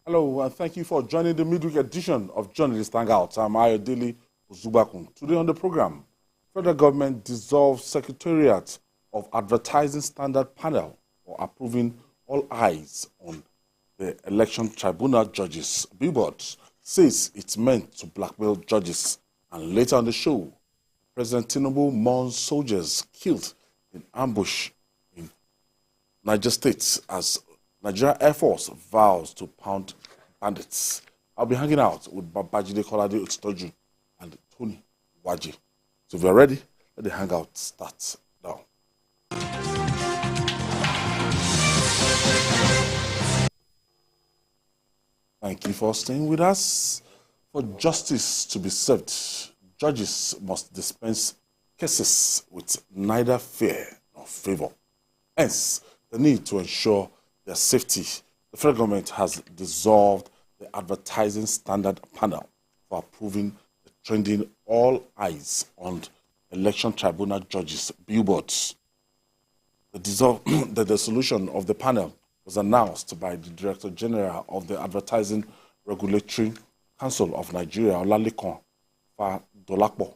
Hello, and thank you for joining the midweek edition of Journalist Hangout. I'm Ayodele Uzubakun. Today on the program, federal government dissolves Secretariat of Advertising Standard Panel for approving all eyes on the Election Tribunal Judges. Billboards says it's meant to blackmail judges. And later on the show, President Tinubu mourns soldiers killed in ambush in Niger State as Nigeria Air Force vows to pound bandits. I'll be hanging out with Babajide Kolade Otoju and Tony Waji. So if you're ready, let the hangout start now. Thank you for staying with us. For justice to be served, judges must dispense cases with neither fear nor favour. Hence, the need to ensure their safety. The federal government has dissolved the Advertising Standard Panel for approving the trending all eyes on Election Tribunal Judges billboards. The dissolution of the panel was announced by the Director General of the Advertising Regulatory Council of Nigeria, Olalekan Fadolapo,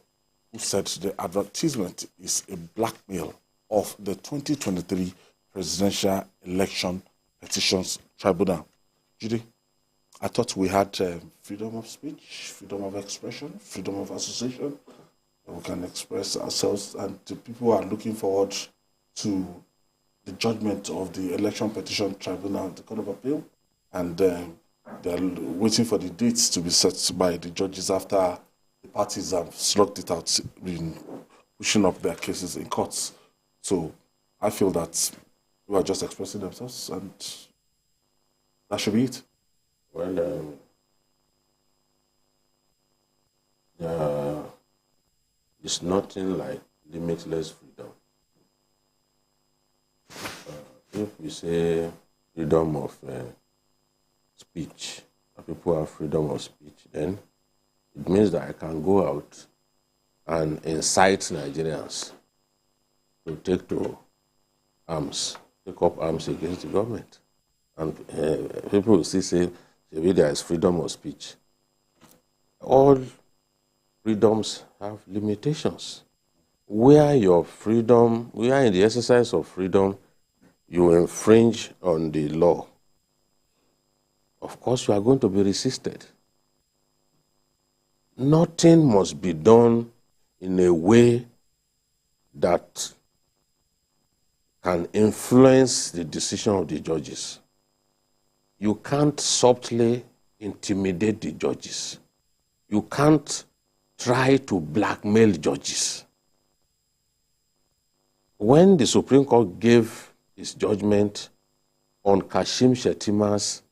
who said the advertisement is a blackmail of the 2023 Presidential Election Petitions Tribunal. Judy, I thought we had freedom of speech, freedom of expression, freedom of association. We can express ourselves, and the people are looking forward to the judgment of the Election Petition Tribunal, the Court of Appeal, and they're waiting for the dates to be set by the judges after the parties have slugged it out, been pushing up their cases in courts. So I feel that we are just expressing themselves, and that should be it. Well, it's nothing like limitless freedom. If we say freedom of speech, people have freedom of speech, then it means that I can go out and incite Nigerians to take up arms against the government. And people will still say, maybe there is freedom of speech. All freedoms have limitations. Where your freedom, where in the exercise of freedom, you infringe on the law, of course you are going to be resisted. Nothing must be done in a way that can influence the decision of the judges. You can't subtly intimidate the judges. You can't try to blackmail judges. When the Supreme Court gave its judgment on Kashim Shettima's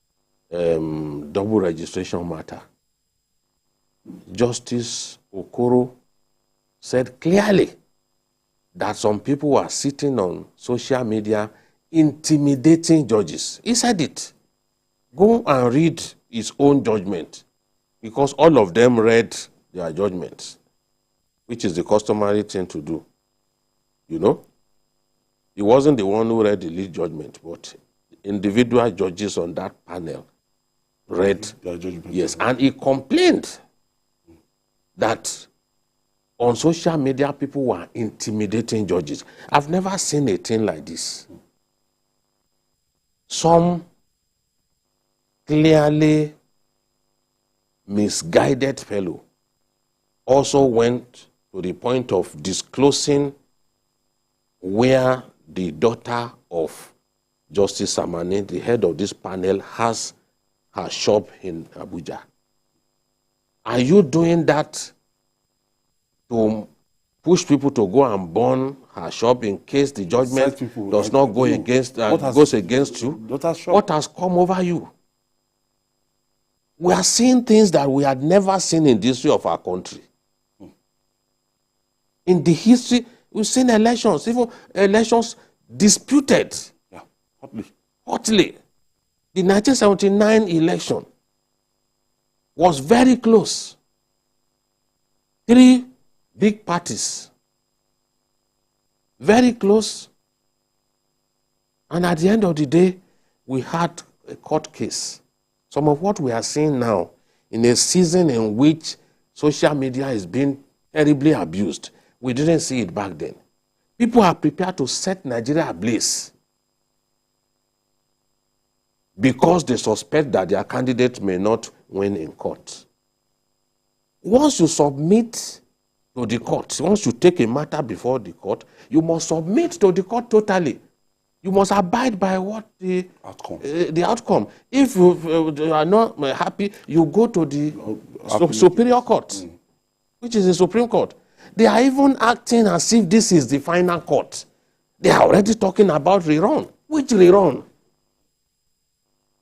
double registration matter, Justice Okoro said clearly that some people were sitting on social media intimidating judges. He said it. Go and read his own judgment, because all of them read their judgments, which is the customary thing to do. You know? He wasn't the one who read the lead judgment, but individual judges on that panel read their judgment. Yes, and he complained that on social media people were intimidating judges. I've never seen a thing like this. Some clearly misguided fellow also went to the point of disclosing where the daughter of Justice Samani, the head of this panel, has her shop in Abuja. Are you doing that to push people to go and burn her shop in case the judgment does not go against goes against you? What has come over you? We are seeing things that we had never seen in the history of our country. In the history, we've seen elections, even elections disputed. Yeah, hotly. The 1979 election was very close. 3 big parties, very close. And at the end of the day, we had a court case some of what we are seeing now in a season in which social media is being terribly abused, we didn't see it back then. People are prepared to set Nigeria ablaze because they suspect that their candidate may not win in court. Once you submit to the court, once you take a matter before the court, you must submit to the court totally. You must abide by what the outcome. If you are not happy, you go to the superior court, which is the Supreme Court. They are even acting as if this is the final court. They are already talking about rerun. Which rerun?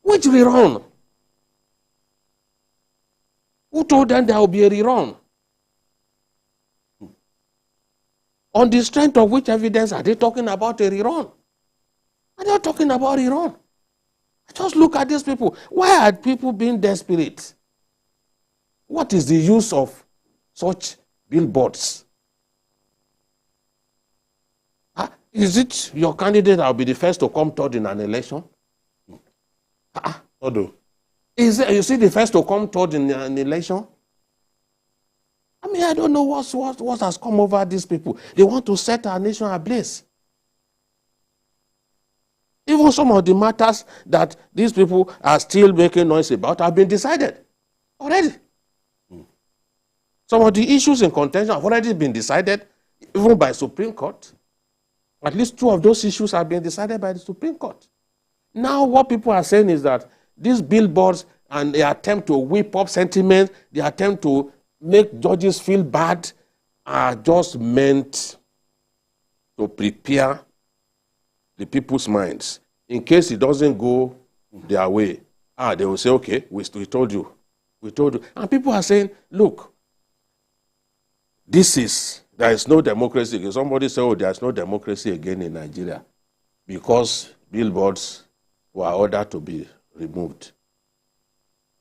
Which rerun? Who told them there will be a rerun? On the strength of which evidence are they talking about a rerun? Are they talking about rerun? Just look at these people. Why are people being desperate? What is the use of such billboards? Is it your candidate that will be the first to come third in an election? Is it, you see, the first to come third in an election? I mean, I don't know what has come over these people. They want to set our nation ablaze. Even some of the matters that these people are still making noise about have been decided already. Some of the issues in contention have already been decided, even by Supreme Court. At least 2 of those issues have been decided by the Supreme Court. Now what people are saying is that these billboards and the attempt to whip up sentiment, the attempt to make judges feel bad, are just meant to prepare the people's minds. In case it doesn't go their way, they will say, okay, we told you. We told you. And people are saying, look, there is no democracy. Somebody said, oh, there is no democracy again in Nigeria because billboards were ordered to be removed.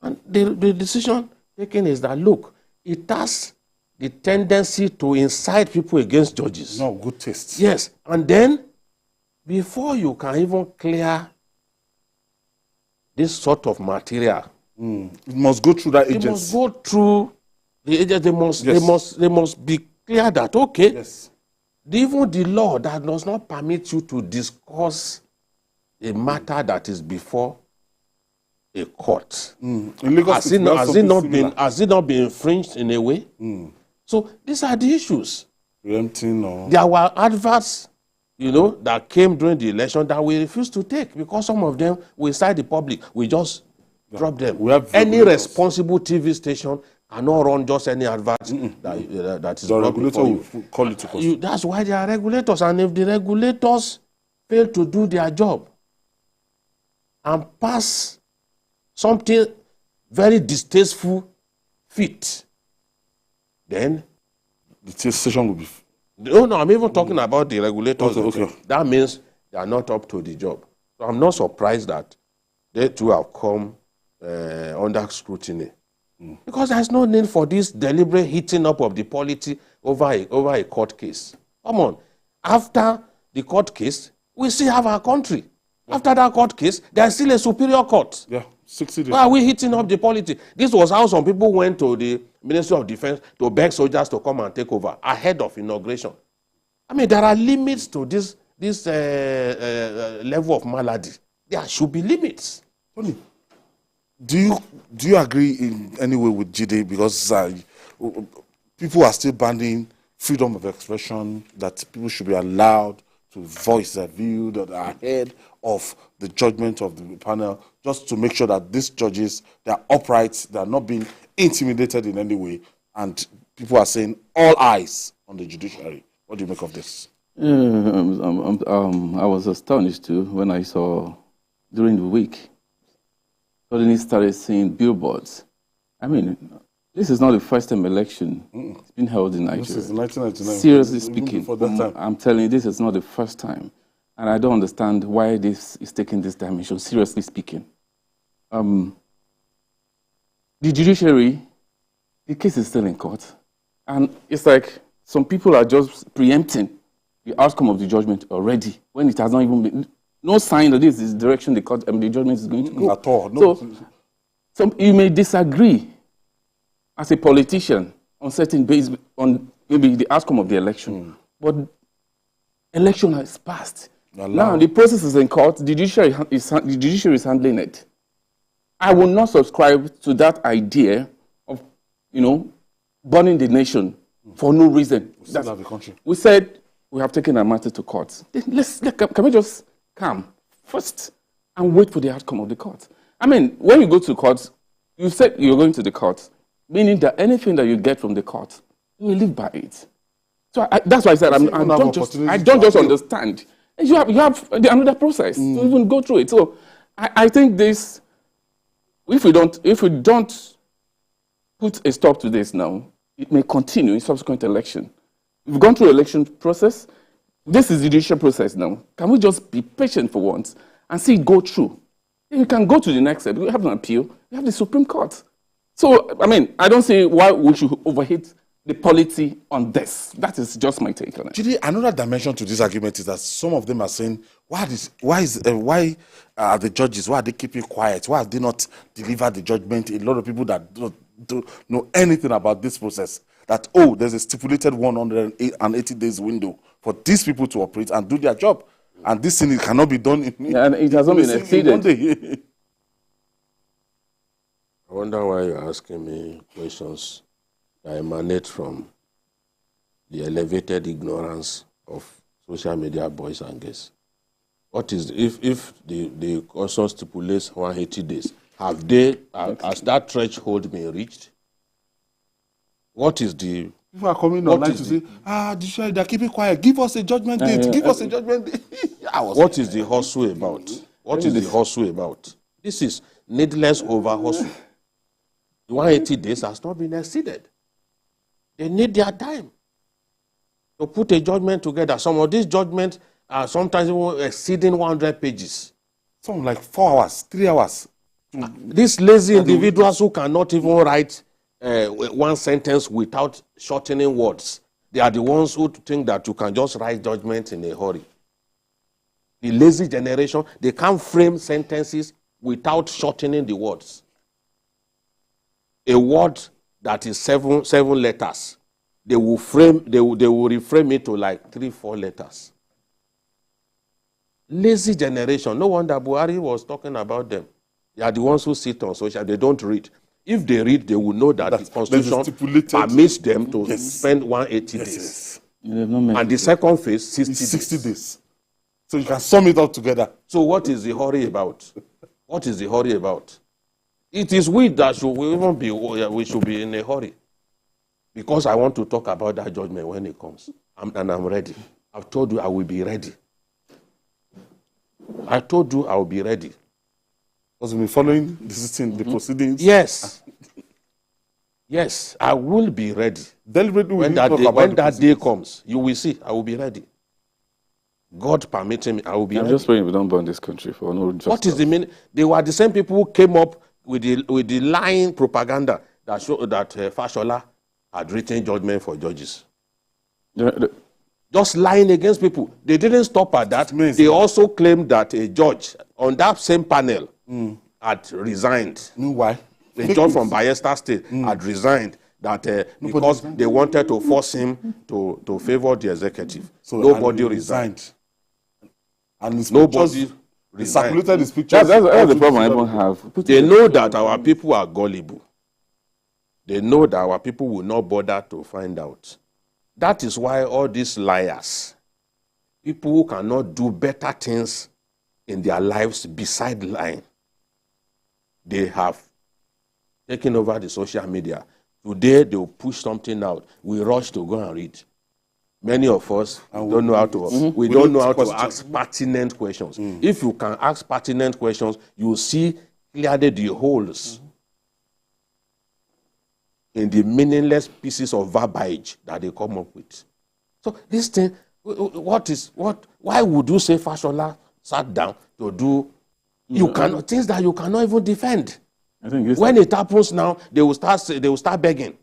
And the decision taken is that, look, it has the tendency to incite people against judges. No, good taste. Yes. And then, before you can even clear this sort of material, it must go through that agency. It must go through the agency. They must be clear that, okay, yes, even the law that does not permit you to discuss a matter that is before a court. Has it not been infringed in a way? So these are the issues. There were adverts, that came during the election that we refused to take because some of them we incite the public. We just drop them. Any responsible TV station cannot run just any adverts that is brought before you. Call it to That's why they are regulators. And if the regulators fail to do their job and pass something very distasteful fit, then the station will be... No, I'm even talking about the regulators. Okay. That means they are not up to the job. So I'm not surprised that they too have come under scrutiny. Because there's no need for this deliberate heating up of the polity over a court case. Come on. After the court case, we still have our country. After that court case, there's still a superior court. Yeah, 60 days. Why are we heating up the polity? This was how some people went to the Ministry of Defense to beg soldiers to come and take over ahead of inauguration. I mean, there are limits to this level of malady. There should be limits. Tony, do you agree in any way with Jide? Because people are still banning freedom of expression, that people should be allowed to voice their view, that are ahead of the judgment of the panel, just to make sure that these judges, they are upright, they are not being intimidated in any way, and people are saying all eyes on the judiciary. What do you make of this? I was astonished too when I saw during the week, suddenly started seeing billboards. I mean, this is not the first time election it's been held in Nigeria. This is 1999. Seriously speaking, I'm telling you, this is not the first time. And I don't understand why this is taking this dimension, seriously speaking. The judiciary, the case is still in court. And it's like some people are just preempting the outcome of the judgment already when it has not even been, no sign that this is the direction the judgment is going to go. At all. No. So you may disagree as a politician on certain based on maybe the outcome of the election, but election has passed. Now the process is in court. The judiciary is handling it. I will not subscribe to that idea of, burning the nation for no reason. The country. We said we have taken our matter to court. Can we just calm first and wait for the outcome of the court? I mean, when you go to court, you said you're going to the court, meaning that anything that you get from the court, you will live by it. So that's why I said I don't just understand. You have another process to even go through it. So I think this, if we don't put a stop to this now, it may continue in subsequent election. We've gone through election process. This is the judicial process now. Can we just be patient for once and see it go through? You can go to the next step. We have an appeal. We have the Supreme Court. So, I mean, I don't see why we should overhit the polity on this. That is just my take on it. Judy, another dimension to this argument is that some of them are saying, why are the judges, why are they keeping quiet? Why have they not delivered the judgment? A lot of people that don't know anything about this process, that, there's a stipulated 180 days window for these people to operate and do their job. And this thing cannot be done and it has not been exceeded. I wonder why you're asking me questions that emanate from the elevated ignorance of social media boys and girls. What is if the question stipulates 180 days? Has that threshold been reached? What is the people are coming online to say, they're keeping quiet. Give us a judgment date. Give us a judgment date. What is the hustle about? What is the hustle about? This is needless over hustle. The 180 days has not been exceeded. They need their time to put a judgment together. Some of these judgments are sometimes even exceeding 100 pages. Some like 4 hours, 3 hours. These lazy individuals who cannot even write one sentence without shortening words, they are the ones who think that you can just write judgment in a hurry. The lazy generation, they can't frame sentences without shortening the words. A word that is seven letters, they will reframe it to like 3-4 letters. Lazy generation. No wonder Buhari was talking about them. They are the ones who sit on social. They don't read. If they read, they will know that the Constitution permits them to spend 180 days. Yes. And the second phase, 60 days. So you can sum it all together. So what is the hurry about? What is the hurry about? It is we that we should be in a hurry. Because I want to talk about that judgment when it comes. And I'm ready. I've told you I will be ready. I told you I will be ready. Because we'll be following the proceedings. Yes. Yes, I will be ready. Deliberately, when that day comes, you will see, I will be ready. God permitting me, I will be ready. I'm just praying we don't burn this country for no just. What is the meaning? They were the same people who came up with the lying propaganda that showed that Fashola had written judgment for judges. Just lying against people. They didn't stop at that. They also claimed that a judge on that same panel had resigned. Why? The judge from Bayelsa State had resigned that because they wanted to force him to favor the executive. So nobody resigned. And nobody resigned. Circulated his pictures. That's the problem I don't have. They know that our people are gullible. They know that our people will not bother to find out. That is why all these liars, people who cannot do better things in their lives beside lying, they have taken over the social media. Today, they will push something out. We rush to go and read. Many of us don't know how to. We don't know how to ask pertinent questions. If you can ask pertinent questions, you will see clearly the holes in the meaningless pieces of verbiage that they come up with. So this thing, why would you say Fashola sat down to do things that you cannot even defend? I think when it happens now, they will start begging.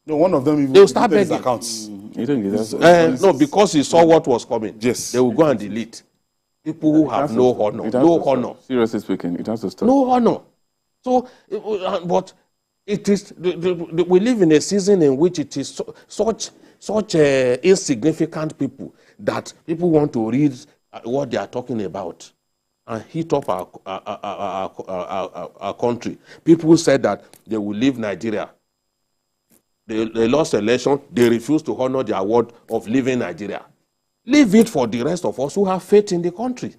No, one of them even they will start his begging. accounts. No, because he saw what was coming. Yes. They will go and delete. People who have no honor. No honor. Seriously speaking, it has to stop. No honor. So, but it is, we live in a season in which it is such insignificant people that people want to read what they are talking about and heat up our country. People said that they will leave Nigeria. They lost election. They refused to honor their word of leaving Nigeria. Leave it for the rest of us who have faith in the country.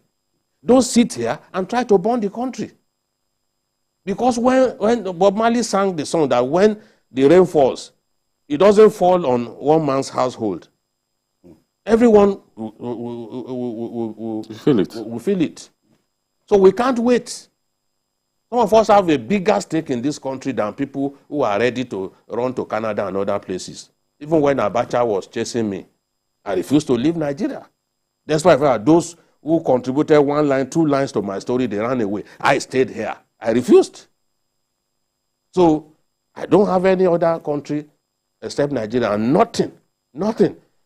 Don't sit here and try to burn the country. Because when Bob Marley sang the song that when the rain falls, it doesn't fall on one man's household. Everyone will feel it. Will feel it. So we can't wait. Some of us have a bigger stake in this country than people who are ready to run to Canada and other places. Even when Abacha was chasing me, I refused to leave Nigeria. That's why those who contributed 1 line, 2 lines to my story, they ran away. I stayed here. I refused. So I don't have any other country except Nigeria, and nothing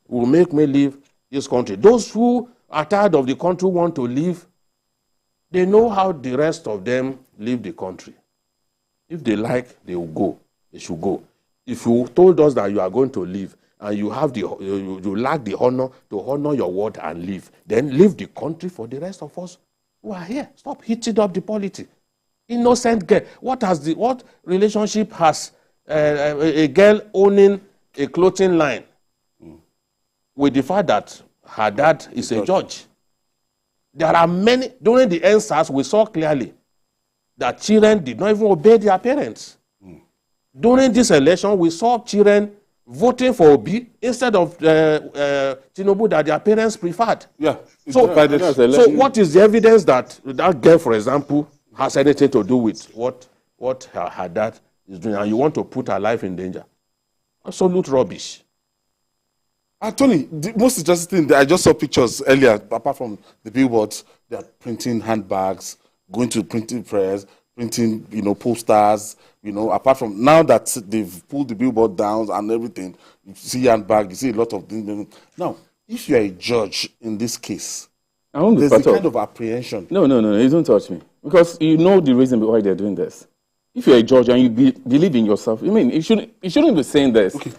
will make me leave this country. Those who are tired of the country want to leave, they know how the rest of them leave the country. If they like, they will go. They should go. If you told us that you are going to leave and you have you lack the honor to honor your word and leave, then leave the country for the rest of us who are here. Stop heating up the politics. Innocent girl. What relationship has a girl owning a clothing line with the fact that her dad is a judge? There are many, during the NSAS, we saw clearly that children did not even obey their parents. During this election, we saw children voting for Obi instead of Tinubu that their parents preferred. Yeah. So what is the evidence that that girl, for example, has anything to do with what her dad is doing, and you want to put her life in danger? Absolute rubbish. Tony, the most interesting thing, I just saw pictures earlier, apart from the billboards, they are printing handbags, going to printing press, printing, posters, apart from now that they've pulled the billboard down and everything, you see handbag, you see a lot of things. Now, if you are a judge in this case, there's a kind of apprehension. No, you don't touch me. Because you know the reason why they're doing this. If you're a judge and you believe in yourself, you shouldn't be saying this. Okay,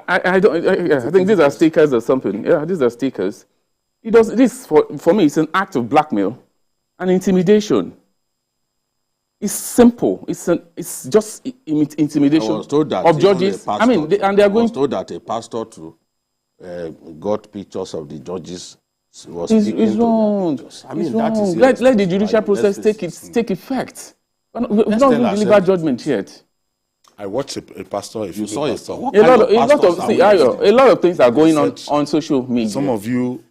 I think these are stickers or something. Yeah, these are stickers. This for me, it's an act of blackmail and intimidation. It's simple. It's just intimidation I was told that of judges. And they are going. I was told that a pastor got pictures of the judges. It's wrong. That is let the judicial process take effect. We've not even delivered judgment yet. I watched a pastor. You saw it. A lot of things are going on social media. Some of you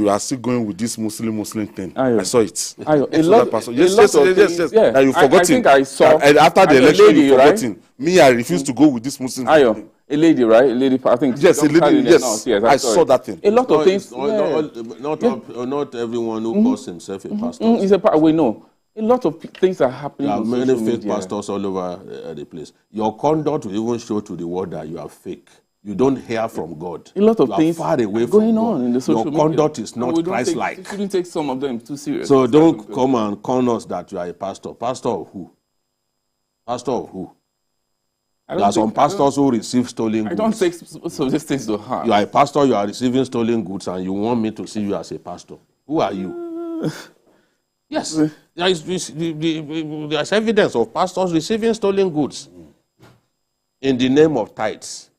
are still going with this Muslim thing. I saw it. Yes. You forgotten. I think I saw. After the election, you forgotten. Me, I refused to go with this Muslim thing. A lady, right? A lady, I think. Yes, a lady, yes. I saw that thing. A lot of things. Not everyone who calls himself a pastor. We know. A lot of things are happening. There are many fake pastors all over the place. Your conduct will even show to the world that you are fake. You don't hear from God. A lot of things far away going from on God. in the social media. Your conduct is not Christ-like. You shouldn't take some of them too serious. So don't come and con us that you are a pastor. Pastor of who? Pastor of who? There are some pastors who receive stolen goods. I don't take some of these things to heart. You are a pastor, you are receiving stolen goods, and you want me to see you as a pastor. Who are you? Yes. There's evidence of pastors receiving stolen goods in the name of tithes.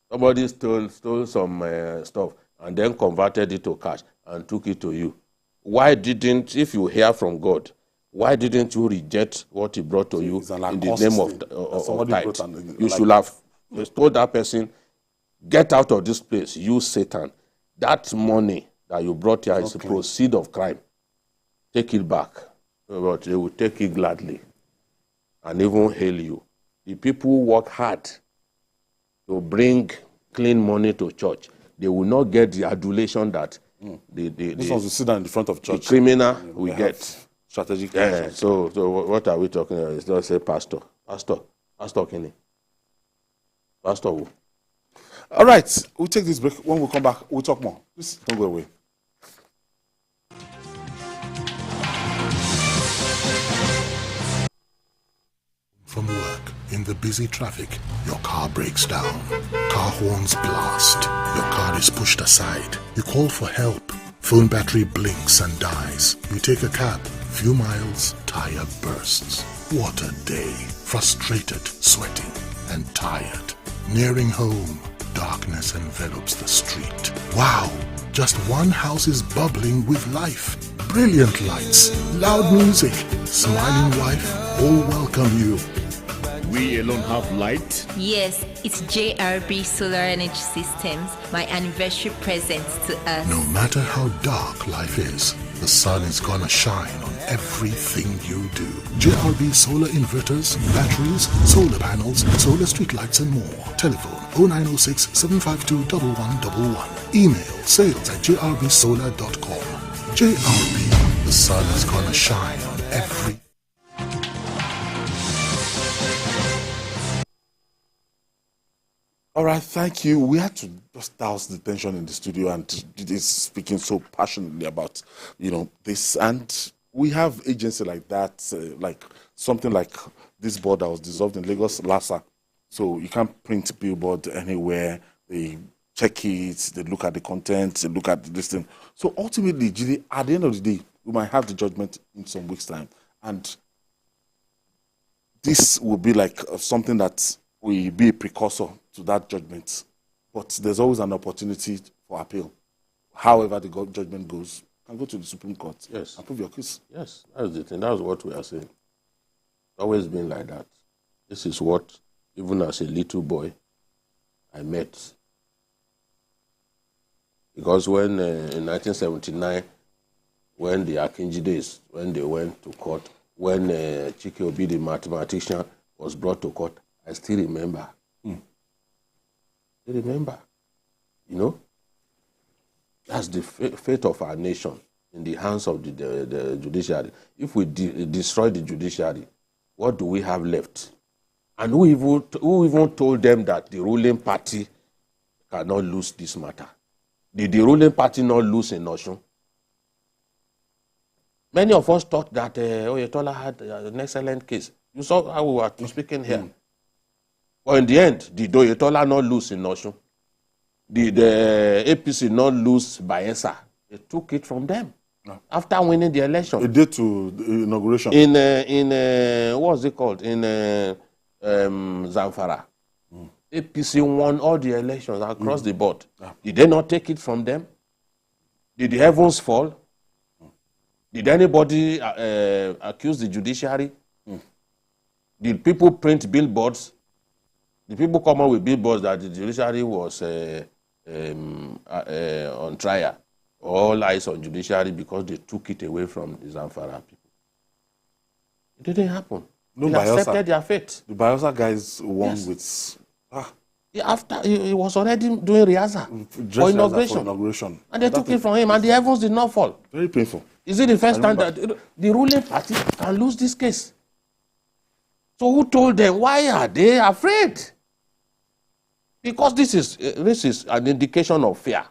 Somebody stole some stuff and then converted it to cash and took it to you. Why didn't, if you hear from God, why didn't you reject what he brought to you in the name of tithe? You should have told that person, get out of this place, you Satan. That money that you brought here is a proceed of crime. Take it back. But they will take it gladly and even hail you. The people who work hard to bring clean money to church, they will not get the adulation that this one's to sit down in the front of church. The criminal will get. Strategic. So what are we talking about? It's not say pastor. Pastor Kenny. Pastor who? All right. We'll take this break. When we come back, we'll talk more. Please don't go away. from work, in the busy traffic, your car breaks down. Car horns blast. Your car is pushed aside. You call for help. Phone battery blinks and dies. You take a cab. Few miles, tire bursts. What a day. Frustrated, sweating, and tired. Nearing home, darkness envelops the street. Wow! Just one house is bubbling with life. Brilliant lights, loud music, smiling wife, all welcome you. We alone have light? Yes, it's JRB Solar Energy Systems, my anniversary present to us. No matter how dark life is, the sun is gonna shine on everything you do. JRB solar inverters, batteries, solar panels, solar street lights and more. Telephone 0906 752 1111. Email sales@jrbsolar.com. JRB, the sun is gonna shine on every... All right, thank you. We had to just douse the tension in the studio, and it is speaking so passionately about, this. And we have agency like that, like something like this board that was dissolved in Lagos, LASA. So you can't print billboard anywhere. They check it, they look at the content, they look at this thing. So ultimately, Gidi, at the end of the day, we might have the judgment in some weeks' time. And this will be like something that will be a precursor to that judgment. But there's always an opportunity for appeal. However the judgment goes, you can go to the Supreme Court. Yes. And prove your case. Yes, that's the thing. That's what we are saying. It's always been like that. This is what, even as a little boy, I met. Because when, in 1979, when the Akinji days, when they went to court, when Chike Obi, the mathematician, was brought to court, I still remember. I remember. That's the fate of our nation in the hands of the judiciary. If we destroy the judiciary, what do we have left? And who even told them that the ruling party cannot lose this matter? Did the ruling party not lose in Osun? Many of us thought that Oyetola had an excellent case. You saw how we were speaking here. But in the end, did Oyetola not lose in Osun? Did the APC not lose Bayelsa? They took it from them after winning the election. A day to the inauguration. In what was it called? In Zamfara. APC won all the elections across the board. Did they not take it from them? Did the heavens fall? Did anybody accuse the judiciary? Did people print billboards? Did people come up with billboards that the judiciary was on trial? All eyes on judiciary because they took it away from the Zamfara people. It didn't happen. No, they accepted their fate. The Bayelsa guys won with... After he was already doing rehearsal for inauguration. And they took it from him, and the heavens did not fall. Very painful. Is it the first time that the ruling party can lose this case? So who told them? Why are they afraid? Because this is an indication of fear.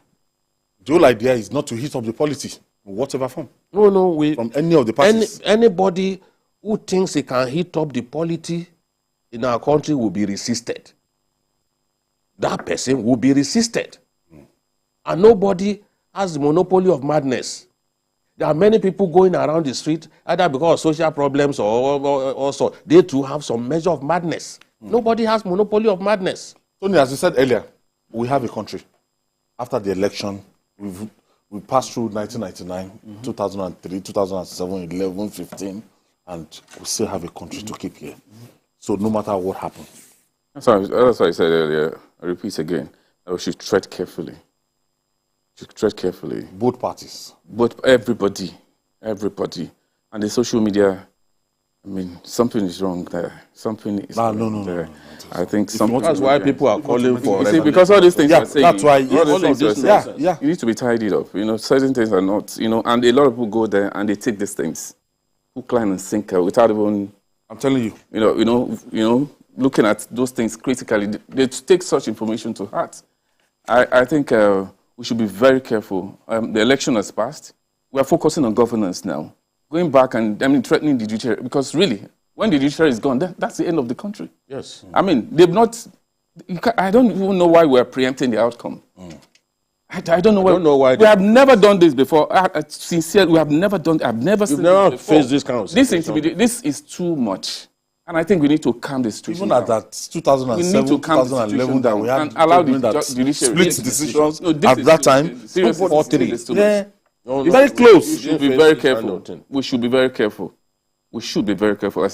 The whole idea is not to hit up the polity in whatever form. No, from any of the parties. Anybody who thinks he can hit up the polity in our country will be resisted. That person will be resisted. And nobody has the monopoly of madness. There are many people going around the street, either because of social problems or also they too have some measure of madness. Nobody has monopoly of madness. Tony, as you said earlier, we have a country. After the election, we passed through 1999, 2003, 2007, 11, 15, and we still have a country to keep here. So no matter what happens. That's what I said earlier. I repeat again. We should tread carefully. Both parties. Everybody. And the social media, something is wrong there. Something is wrong there. I think that's why people are calling for... You see, because all these things are saying... That's why... You need to be tidied up. Certain things are not... and a lot of people go there and they take these things. Hook, line, and sinker without even... I'm telling you. Looking at those things critically, they take such information to heart. I think we should be very careful. The election has passed. We are focusing on governance now. Going back and threatening the judiciary, because really, When the judiciary is gone, that's the end of the country. Yes. I mean, they've not. I don't even know why we're preempting the outcome. I don't know. I don't know why. We have never done this before. Sincerely, we have never done. I've never seen never this before. faced this kind of situation. This is too much, and I think we need to calm the situation. Even at that 2007, 2011, that we had and allow the that judiciary split decisions No, this at is that too time. much. Seriously, 4-3. this is too Yeah, much. very close. We should be very careful. We should be very careful. We should be very careful as a